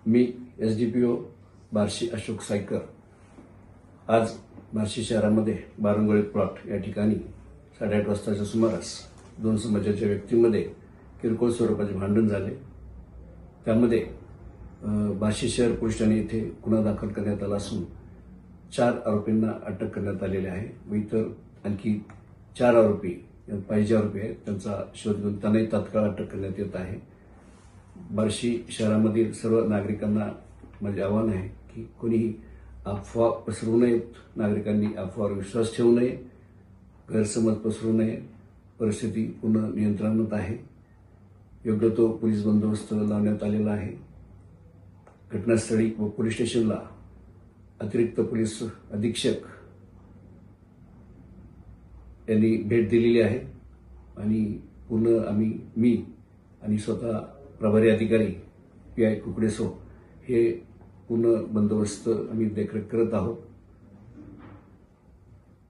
मी SDPO Barshi Ashok Saykar आज बार्शी शहरामध्ये बारंगोळे plot या ठिकाणी 8:30 वाजताच्या सुमारास दोन समाजाच्या व्यक्तींमध्ये किरकोळ स्वरूपाचे भांडण झाले। त्यामध्ये बार्शी शहर पोलीस ठाणे येथे गुन्हा दाखल करण्यात आला असून 4 आरोपींना अटक करण्यात आलेली आहे व इतर आणखी 4 आरोपी पाहिजे आरोपी आहेत त्यांचा शोध घेऊन त्यांनाही तात्काळ अटक करण्यात येत आहे। बार्शी शहरामधील सर्व नागरिकांना माझे आवाहन आहे की कोणीही अफवा पसरवू नयेत, नागरिकांनी अफवावर विश्वास ठेवू नये, गैरसमज पसरवू नये। परिस्थिती पूर्ण नियंत्रणात आहे। योग्य तो पोलीस बंदोबस्त लावण्यात आलेला आहे। घटनास्थळी व पोलीस स्टेशनला अतिरिक्त पोलीस अधीक्षक यांनी भेट दिलेली आहे आणि पूर्ण मी आणि स्वतः प्रभारी अधिकारी PI कुकडेसो हे पूर्ण बंदोबस्त आम्ही देखरेख करत आहोत।